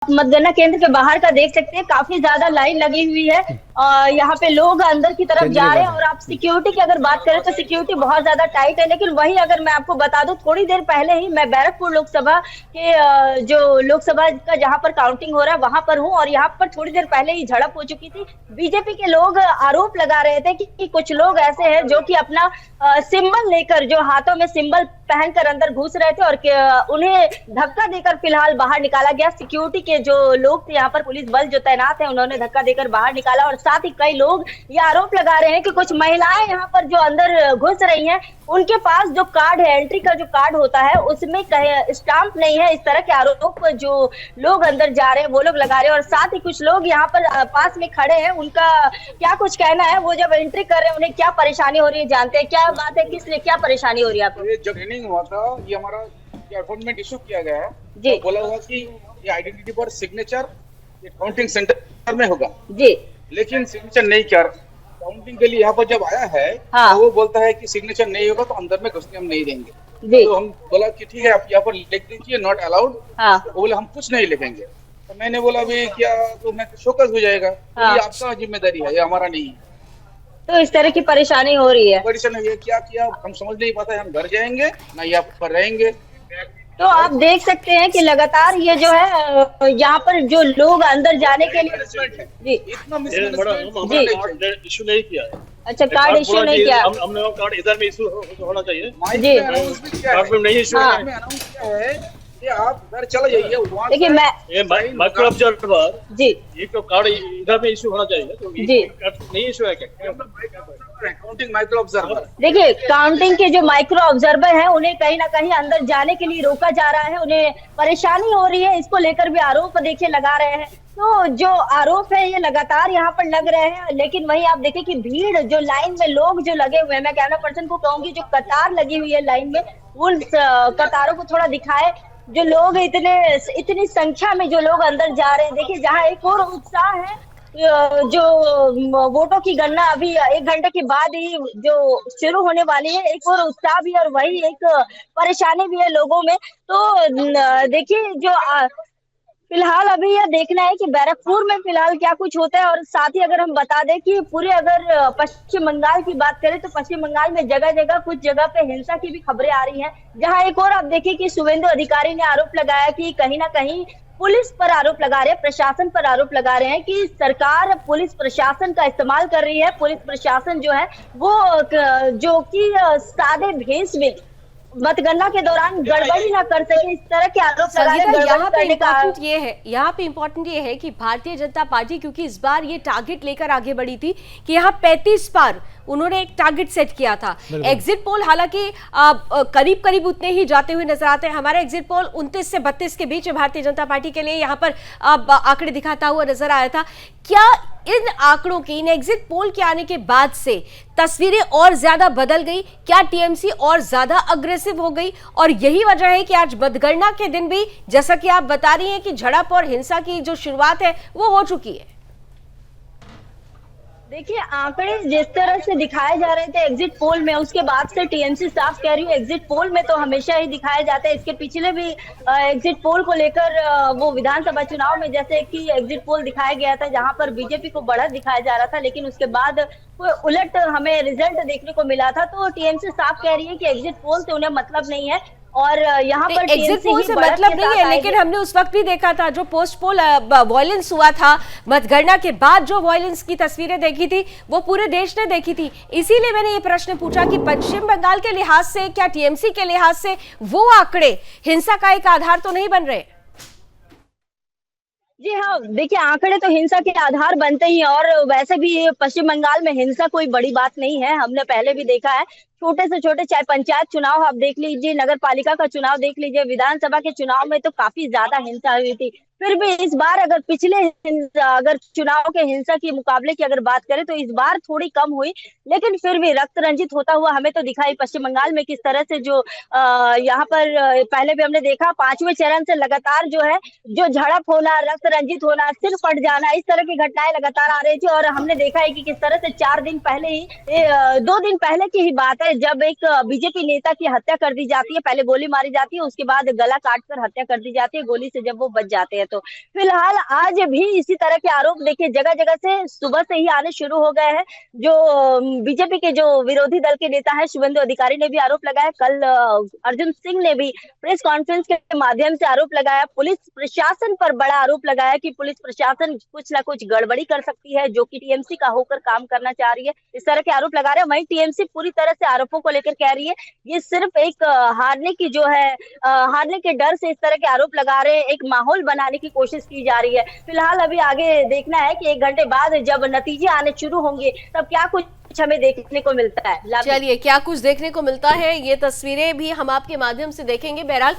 मतगणना केंद्र के बाहर का देख सकते हैं, काफी ज्यादा लाइन लगी हुई है और यहाँ पे लोग अंदर की तरफ जा रहे हैं। और आप सिक्योरिटी की अगर बात करें तो सिक्योरिटी बहुत ज्यादा टाइट है। लेकिन वही अगर मैं आपको बता दूं, थोड़ी देर पहले ही मैं बैरकपुर लोकसभा के जो लोकसभा का जहाँ पर काउंटिंग हो रहा है वहां पर हूँ, और यहाँ पर थोड़ी देर पहले ही झड़प हो चुकी थी। बीजेपी के लोग आरोप लगा रहे थे कि कुछ लोग ऐसे हैं जो कि अपना सिंबल लेकर, जो हाथों में सिंबल पहनकर अंदर घुस रहे थे, और उन्हें धक्का देकर फिलहाल बाहर निकाला गया। सिक्योरिटी के जो लोग थे, यहाँ पर पुलिस बल जो तैनात है, उन्होंने धक्का देकर बाहर निकाला। और साथ ही कई लोग ये आरोप लगा रहे हैं कि कुछ महिलाएं यहाँ पर जो अंदर घुस रही हैं, उनके पास जो कार्ड है, एंट्री का जो कार्ड होता है, उसमें स्टाम्प नहीं है। इस तरह के आरोप जो लोग अंदर जा रहे हैं वो लोग लगा रहे हैं। और साथ ही कुछ लोग यहाँ पर पास में खड़े हैं, उनका क्या कुछ कहना है, वो जब एंट्री कर रहे हैं उन्हें क्या परेशानी हो रही है, जानते हैं क्या बात है, किस लिए क्या परेशानी हो रही है आपको? ये जब ट्रेनिंग हुआ था, ये हमारा अपॉइंटमेंट इशू किया गया है जी, तो बोला हुआ कि ये आइडेंटिटी पर सिग्नेचर काउंटिंग सेंटर में होगा जी, लेकिन सिग्नेचर नहीं किया। काउंटिंग के लिए यहाँ पर जब आया है हाँ, तो वो बोलता है कि सिग्नेचर नहीं होगा तो अंदर में घुसने हम नहीं देंगे। जी, तो हम बोला कि ठीक है, आप यहाँ पर लिख दीजिए नॉट अलाउड। हाँ, तो बोले हम कुछ नहीं लिखेंगे। तो मैंने बोला भी क्या, तो मैं शोकस हो जाएगा। तो हाँ, ये आपका जिम्मेदारी है, ये हमारा नहीं है। तो इस तरह की परेशानी हो रही है। परेशान ये क्या किया हम समझ नहीं पाते, हम घर जाएंगे ना यहाँ पर रहेंगे। तो आप देख सकते हैं कि लगातार ये जो है यहाँ पर जो लोग अंदर जाने के लिए जी, इतना जी, इशू नहीं किया है। अच्छा, कार्ड इश्यू नहीं किया हमने वो कार्ड इधर में इशू होना चाहिए। जी, अनाउंस भी किया है, कार्ड में नहीं इशू हाँ, में अनाउंस किया है कि आप घर चले जाइए। देखिए मैं ये माइक्रो ऑब्जर्वर जी, ये तो कार्ड इधर में इशू होना चाहिए, तो जी, नहीं इशू है क्या? काउंटिंग माइक्रो ऑब्जर्वर, देखिए काउंटिंग के जो माइक्रो ऑब्जर्वर हैं उन्हें कहीं ना कहीं अंदर जाने के लिए रोका जा रहा है, उन्हें परेशानी हो रही है। इसको लेकर भी आरोप देखिए लगा रहे हैं। तो जो आरोप है ये लगातार यहाँ पर लग रहे हैं। लेकिन वही आप देखिए कि भीड़, जो लाइन में लोग जो लगे हुए हैं, मैं कैमरा पर्सन को कहूंगी जो कतार लगी हुई है लाइन में, उन कतारों को थोड़ा दिखाए। जो लोग इतनी संख्या में जो लोग अंदर जा रहे हैं, देखिए जहाँ एक और उत्साह है, जो वोटों की गणना अभी 1 घंटे के बाद ही जो शुरू होने वाली है, एक और उत्साह भी और वही एक परेशानी भी है लोगों में। तो देखिए जो फिलहाल अभी यह देखना है कि बैरकपुर में फिलहाल क्या कुछ होता है। और साथ ही अगर हम बता दें कि पूरे अगर पश्चिम बंगाल की बात करें तो पश्चिम बंगाल में जगह जगह कुछ जगह पे हिंसा की भी खबरें आ रही हैं। जहां एक और आप देखिए कि शुभेंदु अधिकारी ने आरोप लगाया कि कहीं ना कहीं पुलिस पर आरोप लगा रहे हैं, प्रशासन पर आरोप लगा रहे हैं कि सरकार पुलिस प्रशासन का इस्तेमाल कर रही है। पुलिस प्रशासन जो है वो जो कि सादे भेष में मतगणना के दौरान गड़बड़ी ना कर सके, इस तरह के आरोप लगा रहे हैं। यहाँ पे इम्पोर्टेंट ये है कि भारतीय जनता पार्टी क्योंकि इस बार ये टारगेट लेकर आगे बढ़ी थी कि यहाँ 35 बार उन्होंने एक टारगेट सेट किया था। एग्जिट पोल हालांकि करीब करीब उतने ही जाते हुए नजर आते हैं। हमारा एग्जिट पोल 29 से 32 के बीच भारतीय जनता पार्टी के लिए यहाँ पर आंकड़े दिखाता हुआ नजर आया था। क्या इन आंकड़ों की, इन एग्जिट पोल के आने के बाद से तस्वीरें और ज्यादा बदल गई? क्या टीएमसी और ज्यादा अग्रेसिव हो गई? और यही वजह है कि आज मतगणना के दिन भी जैसा कि आप बता रही हैं कि झड़प और हिंसा की जो शुरुआत है वो हो चुकी है। देखिए आंकड़े जिस तरह से दिखाए जा रहे थे एग्जिट पोल में, उसके बाद से टीएमसी साफ कह रही है एग्जिट पोल में तो हमेशा ही दिखाया जाता है। इसके पिछले भी एग्जिट पोल को लेकर वो विधानसभा चुनाव में जैसे कि एग्जिट पोल दिखाया गया था जहां पर बीजेपी को बढ़त दिखाया जा रहा था, लेकिन उसके बाद कोई उलट हमें रिजल्ट देखने को मिला था। तो टीएमसी साफ कह रही है कि एग्जिट पोल से उन्हें मतलब नहीं है और यहाँ पर एग्जिट पोल से मतलब नहीं है। लेकिन हमने उस वक्त भी देखा था जो पोस्ट पोल वायलेंस हुआ था, मतगणना के बाद जो वायलेंस की तस्वीरें देखी थी वो पूरे देश ने देखी थी। इसीलिए मैंने ये प्रश्न पूछा कि पश्चिम बंगाल के लिहाज से, क्या टीएमसी के लिहाज से वो आंकड़े हिंसा का एक आधार तो नहीं बन रहे? जी हाँ, देखिए आंकड़े तो हिंसा के आधार बनते ही हैं और वैसे भी पश्चिम बंगाल में हिंसा कोई बड़ी बात नहीं है। हमने पहले भी देखा है, छोटे से छोटे चाहे पंचायत चुनाव आप देख लीजिए, नगर पालिका का चुनाव देख लीजिए, विधानसभा के चुनाव में तो काफी ज्यादा हिंसा हुई थी। फिर भी इस बार अगर पिछले अगर चुनाव के हिंसा के मुकाबले की अगर बात करें तो इस बार थोड़ी कम हुई, लेकिन फिर भी रक्त रंजित होता हुआ हमें तो दिखाई पश्चिम बंगाल में किस तरह से जो यहाँ पर पहले भी हमने देखा 5वें चरण से लगातार जो है जो झड़प होना, रक्त रंजित होना, सिर फट जाना, इस तरह की घटनाएं लगातार आ रही थी। और हमने देखा है कि किस तरह से 4 दिन पहले ही 2 दिन पहले की ही बात है जब एक बीजेपी नेता की हत्या कर दी जाती है। पहले गोली मारी जाती है, उसके बाद गला काट कर हत्या कर दी जाती है गोली से जब वो बच जाते हैं। तो फिलहाल आज भी इसी तरह के आरोप देखिए जगह जगह से सुबह से ही आने शुरू हो गए हैं। जो बीजेपी के जो विरोधी दल के नेता है शुभेंदु अधिकारी ने भी आरोप लगाया। कल अर्जुन सिंह ने भी प्रेस कॉन्फ्रेंस के माध्यम से आरोप लगाया। पुलिस प्रशासन पर बड़ा आरोप लगाया कि पुलिस प्रशासन कुछ ना कुछ गड़बड़ी कर सकती है, जो कि टीएमसी का होकर काम करना चाह रही है। इस तरह के आरोप लगा रहे हैं। वहीं टीएमसी पूरी तरह से आरोपों को लेकर कह रही है ये सिर्फ एक हारने की जो है हारने के डर से इस तरह के आरोप लगा रहे हैं, एक माहौल बनाने की कोशिश की जा रही है। फिलहाल अभी आगे देखना है कि 1 घंटे बाद जब नतीजे आने शुरू होंगे तब क्या कुछ हमें देखने को मिलता है। चलिए क्या कुछ देखने को मिलता है ये तस्वीरें भी हम आपके माध्यम से देखेंगे। बहरहाल